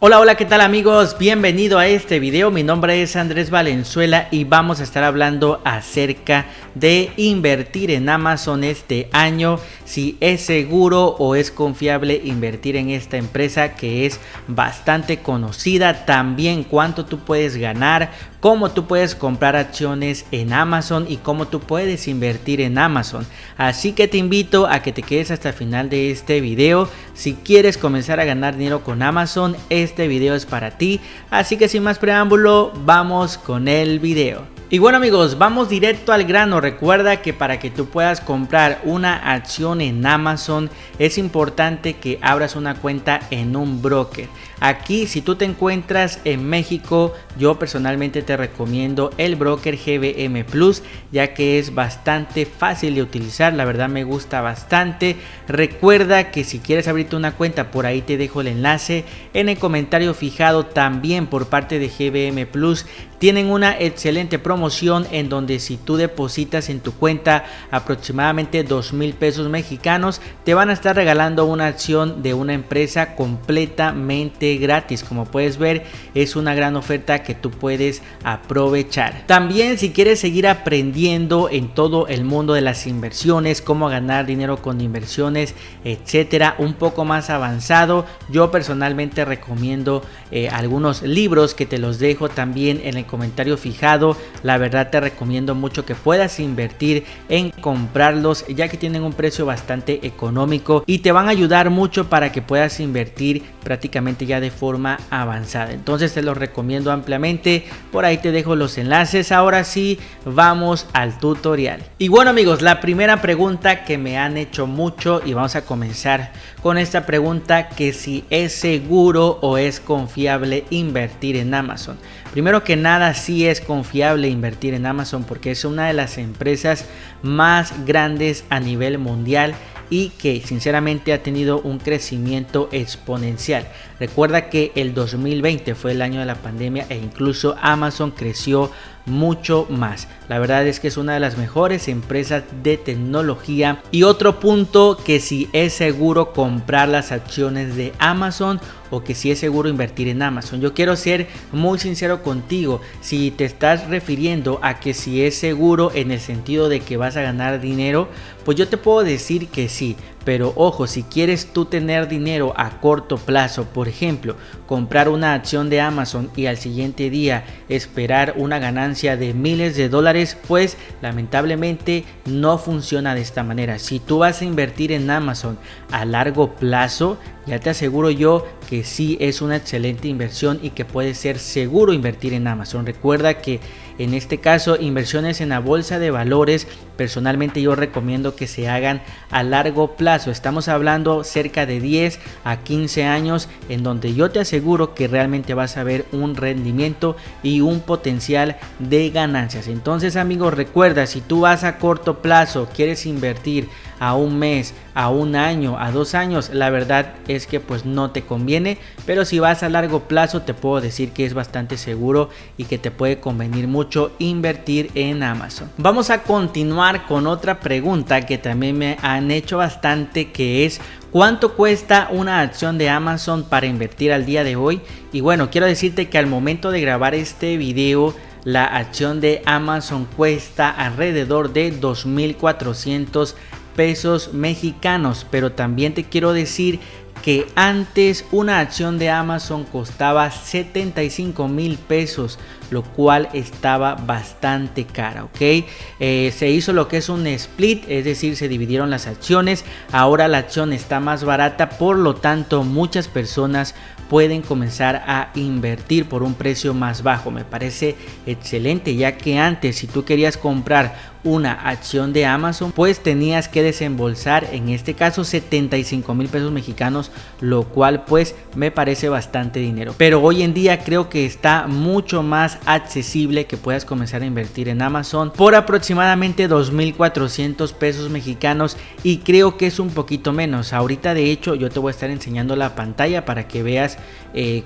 Hola, hola, ¿qué tal amigos? Bienvenido a este video. Mi nombre es Andrés Valenzuela y vamos a estar hablando acerca de invertir en Amazon este año, si es seguro o es confiable invertir en esta empresa que es bastante conocida, también cuánto tú puedes ganar, cómo tú puedes comprar acciones en Amazon y cómo tú puedes invertir en Amazon. Así que te invito a que te quedes hasta el final de este video. Si quieres comenzar a ganar dinero con Amazon, este video es para ti. Así que sin más preámbulo, vamos con el video. Y bueno amigos, vamos directo al grano. Recuerda que para que tú puedas comprar una acción en Amazon es importante que abras una cuenta en un broker. Aquí, si tú te encuentras en México, yo personalmente te recomiendo el broker GBM Plus, ya que es bastante fácil de utilizar. La verdad me gusta bastante. Recuerda que si quieres abrirte una cuenta, por ahí te dejo el enlace en el comentario fijado. También por parte de GBM Plus tienen una excelente promoción en donde si tú depositas en tu cuenta aproximadamente 2,000 pesos mexicanos, te van a estar regalando una acción de una empresa completamente gratis. Como puedes ver, es una gran oferta que tú puedes aprovechar. También, si quieres seguir aprendiendo en todo el mundo de las inversiones, cómo ganar dinero con inversiones, etcétera, un poco más avanzado, yo personalmente recomiendo algunos libros que te los dejo también en el comentario fijado. La verdad te recomiendo mucho que puedas invertir en comprarlos, ya que tienen un precio bastante económico y te van a ayudar mucho para que puedas invertir prácticamente ya de forma avanzada. Entonces te los recomiendo ampliamente. Por ahí te dejo los enlaces. Ahora sí, vamos al tutorial. Y bueno amigos, la primera pregunta que me han hecho mucho, y vamos a comenzar con esta pregunta, que si es seguro o es confiable invertir en Amazon. Primero que nada, sí es confiable invertir en Amazon porque es una de las empresas más grandes a nivel mundial y que sinceramente ha tenido un crecimiento exponencial. Recuerda que el 2020 fue el año de la pandemia e incluso Amazon creció mucho más. La verdad es que es una de las mejores empresas de tecnología. Y otro punto, que si es seguro comprar las acciones de Amazon o que si es seguro invertir en Amazon. Yo quiero ser muy sincero contigo. Si te estás refiriendo a que si es seguro en el sentido de que vas a ganar dinero, pues yo te puedo decir que sí. Pero ojo, si quieres tú tener dinero a corto plazo, por ejemplo, comprar una acción de Amazon y al siguiente día esperar una ganancia de miles de dólares, pues lamentablemente no funciona de esta manera. Si tú vas a invertir en Amazon a largo plazo, ya te aseguro yo que sí es una excelente inversión y que puede ser seguro invertir en Amazon. Recuerda que en este caso, inversiones en la bolsa de valores, personalmente yo recomiendo que se hagan a largo plazo. Estamos hablando cerca de 10 a 15 años en donde yo te aseguro que realmente vas a ver un rendimiento y un potencial de ganancias. Entonces amigos, recuerda, si tú vas a corto plazo, quieres invertir a un mes, a un año, a 2 años, la verdad es que pues no te conviene. Pero si vas a largo plazo, te puedo decir que es bastante seguro y que te puede convenir mucho invertir en Amazon. Vamos a continuar con otra pregunta que también me han hecho bastante, que es ¿cuánto cuesta una acción de Amazon para invertir al día de hoy? Y bueno, quiero decirte que al momento de grabar este video, la acción de Amazon cuesta alrededor de 2,400 pesos mexicanos. Pero también te quiero decir que antes una acción de Amazon costaba 75,000 pesos, lo cual estaba bastante cara, ¿ok? Se hizo lo que es un split, es decir, se dividieron las acciones. Ahora la acción está más barata, por lo tanto muchas personas pueden comenzar a invertir por un precio más bajo. Me parece excelente, ya que antes, si tú querías comprar una acción de Amazon, pues tenías que desembolsar, en este caso 75,000 pesos mexicanos, lo cual pues me parece bastante dinero. Pero hoy en día creo que está mucho más accesible que puedas comenzar a invertir en Amazon por aproximadamente 2,400 pesos mexicanos, y creo que es un poquito menos. Ahorita de hecho yo te voy a estar enseñando la pantalla para que veas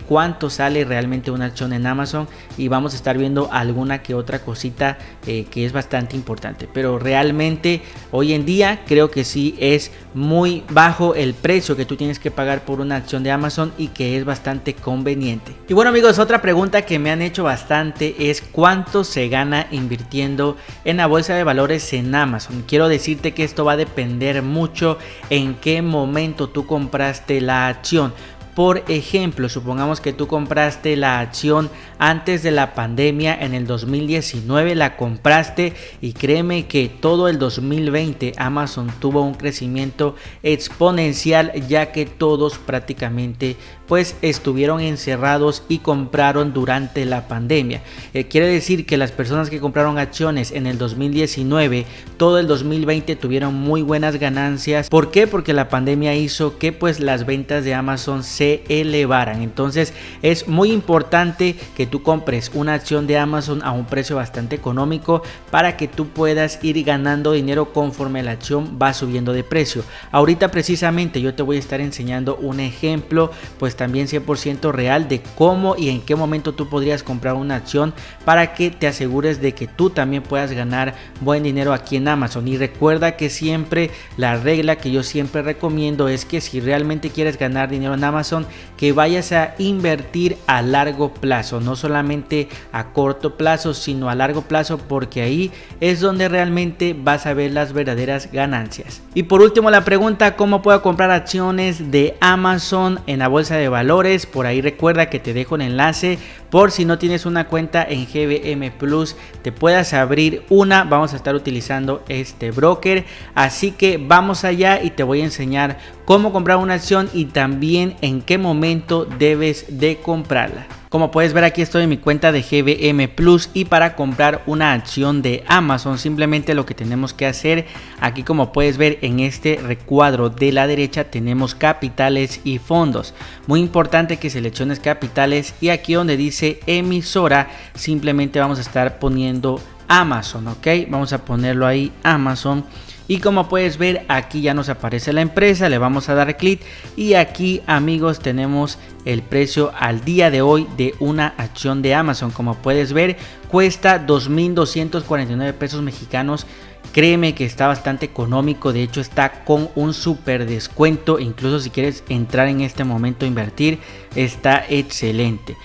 cuánto sale realmente una acción en Amazon, y vamos a estar viendo alguna que otra cosita que es bastante importante. importante, pero realmente hoy en día creo que sí es muy bajo el precio que tú tienes que pagar por una acción de Amazon y que es bastante conveniente. Y bueno amigos, otra pregunta que me han hecho bastante es cuánto se gana invirtiendo en la bolsa de valores en Amazon. Quiero decirte que esto va a depender mucho en qué momento tú compraste la acción. Por ejemplo, supongamos que tú compraste la acción antes de la pandemia en el 2019, la compraste y créeme que todo el 2020 Amazon tuvo un crecimiento exponencial, ya que todos prácticamente pues estuvieron encerrados y compraron durante la pandemia. Quiere decir que las personas que compraron acciones en el 2019, todo el 2020 tuvieron muy buenas ganancias. ¿Por qué? Porque la pandemia hizo que pues las ventas de Amazon se elevaran. Entonces es muy importante que tú compres una acción de Amazon a un precio bastante económico para que tú puedas ir ganando dinero conforme la acción va subiendo de precio. Ahorita precisamente yo te voy a estar enseñando un ejemplo pues también 100% real de cómo y en qué momento tú podrías comprar una acción para que te asegures de que tú también puedas ganar buen dinero aquí en Amazon. Y recuerda que siempre la regla que yo siempre recomiendo es que si realmente quieres ganar dinero en Amazon, que vayas a invertir a largo plazo, no solamente a corto plazo sino a largo plazo, porque ahí es donde realmente vas a ver las verdaderas ganancias. Y por último la pregunta, ¿cómo puedo comprar acciones de Amazon en la bolsa de valores? Por ahí recuerda que te dejo el enlace por si no tienes una cuenta en GBM Plus, te puedas abrir una. Vamos a estar utilizando este broker, así que vamos allá y te voy a enseñar cómo comprar una acción y también en qué momento debes de comprarla. Como puedes ver, aquí estoy en mi cuenta de GBM Plus y para comprar una acción de Amazon simplemente lo que tenemos que hacer, aquí como puedes ver en este recuadro de la derecha tenemos capitales y fondos. Muy importante que selecciones capitales y aquí donde dice emisora simplemente vamos a estar poniendo Amazon, ok, vamos a ponerlo ahí Amazon. Y como puedes ver, aquí ya nos aparece la empresa, le vamos a dar clic y aquí amigos tenemos el precio al día de hoy de una acción de Amazon. Como puedes ver, cuesta 2,249 pesos mexicanos. Créeme que está bastante económico, de hecho está con un super descuento, incluso si quieres entrar en este momento a invertir, está excelente.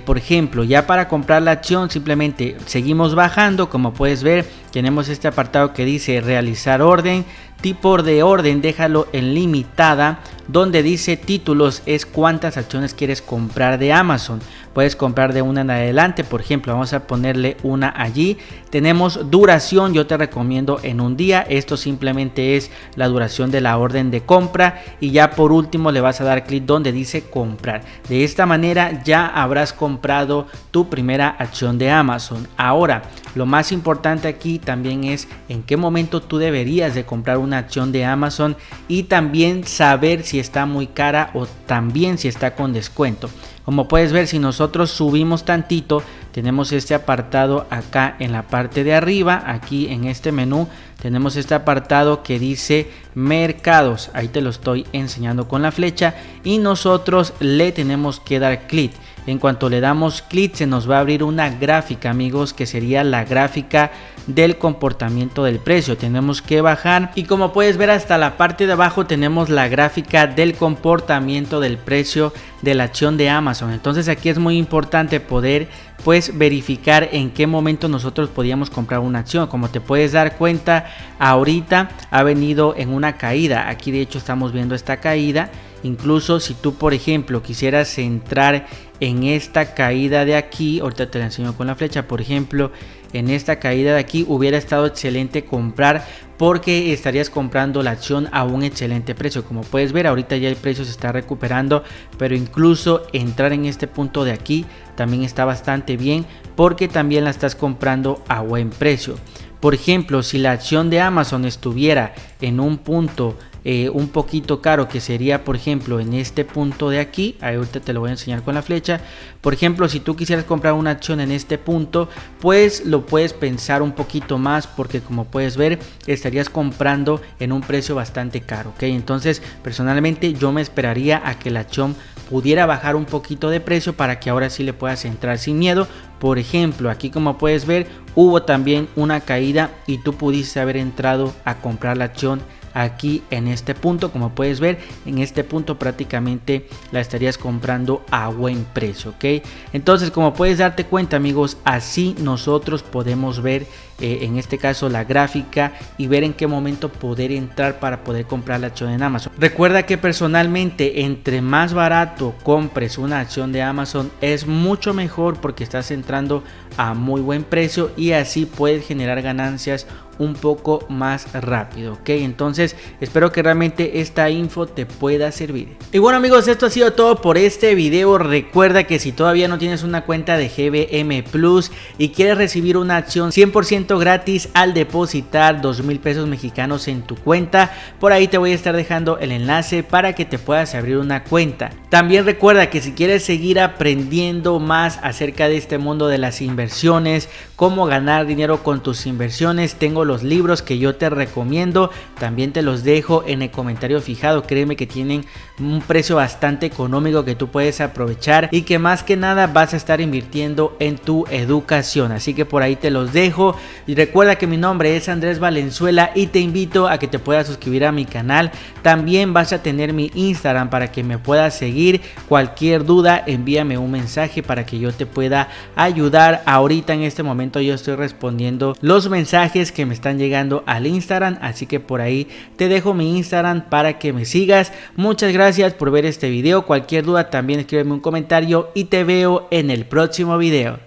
Por ejemplo, ya para comprar la acción simplemente seguimos bajando, como puedes ver tenemos este apartado que dice realizar orden, tipo de orden déjalo en limitada, donde dice títulos es cuántas acciones quieres comprar de Amazon. Puedes comprar de una en adelante, por ejemplo vamos a ponerle una allí. Tenemos duración, yo te recomiendo en un día, esto simplemente es la duración de la orden de compra y ya por último le vas a dar clic donde dice comprar. De esta manera ya habrás comprado tu primera acción de Amazon. Ahora lo más importante aquí también es en qué momento tú deberías de comprar una acción de Amazon y también saber si está muy cara o también si está con descuento. Como puedes ver, si nosotros subimos tantito, tenemos este apartado acá en la parte de arriba, aquí en este menú tenemos este apartado que dice mercados, ahí te lo estoy enseñando con la flecha y nosotros le tenemos que dar clic. En cuanto le damos clic se nos va a abrir una gráfica amigos, que sería la gráfica del comportamiento del precio. Tenemos que bajar y como puedes ver hasta la parte de abajo tenemos la gráfica del comportamiento del precio de la acción de Amazon. Entonces aquí es muy importante poder pues verificar en qué momento nosotros podíamos comprar una acción. Como te puedes dar cuenta, ahorita ha venido en una caída. Aquí de hecho estamos viendo esta caída. Incluso si tú por ejemplo quisieras entrar en esta caída de aquí, ahorita te la enseño con la flecha, por ejemplo en esta caída de aquí hubiera estado excelente comprar porque estarías comprando la acción a un excelente precio. Como puedes ver ahorita ya el precio se está recuperando, pero incluso entrar en este punto de aquí también está bastante bien porque también la estás comprando a buen precio. Por ejemplo, si la acción de Amazon estuviera en un punto un poquito caro, que sería por ejemplo en este punto de aquí, ahorita te lo voy a enseñar con la flecha. Por ejemplo, si tú quisieras comprar una acción en este punto, pues lo puedes pensar un poquito más porque como puedes ver estarías comprando en un precio bastante caro, ¿ok? Entonces personalmente yo me esperaría a que la acción pudiera bajar un poquito de precio para que ahora sí le puedas entrar sin miedo. Por ejemplo, aquí como puedes ver, hubo también una caída y tú pudiste haber entrado a comprar la acción aquí en este punto. Como puedes ver, en este punto prácticamente la estarías comprando a buen precio, ¿ok? Entonces, como puedes darte cuenta, amigos, así nosotros podemos ver en este caso la gráfica y ver en qué momento poder entrar para poder comprar la acción en Amazon. Recuerda que personalmente, entre más barato compres una acción de Amazon es mucho mejor, porque estás entrando a muy buen precio y así puedes generar ganancias un poco más rápido, ok. Entonces espero que realmente esta info te pueda servir. Y bueno, amigos, esto ha sido todo por este video. Recuerda que si todavía no tienes una cuenta de GBM Plus y quieres recibir una acción 100% gratis al depositar 2,000 pesos mexicanos en tu cuenta, por ahí te voy a estar dejando el enlace para que te puedas abrir una cuenta. También recuerda que si quieres seguir aprendiendo más acerca de este mundo de las inversiones, cómo ganar dinero con tus inversiones, tengo los libros que yo te recomiendo, también te los dejo en el comentario fijado. Créeme que tienen un precio bastante económico que tú puedes aprovechar y que más que nada vas a estar invirtiendo en tu educación, así que por ahí te los dejo. Y recuerda que mi nombre es Andrés Valenzuela y te invito a que te puedas suscribir a mi canal. También vas a tener mi Instagram para que me puedas seguir. Cualquier duda, envíame un mensaje para que yo te pueda ayudar. Ahorita en este momento yo estoy respondiendo los mensajes que me están llegando al Instagram, así que por ahí te dejo mi Instagram para que me sigas. Muchas gracias por ver este video. Cualquier duda también escríbeme un comentario y te veo en el próximo video.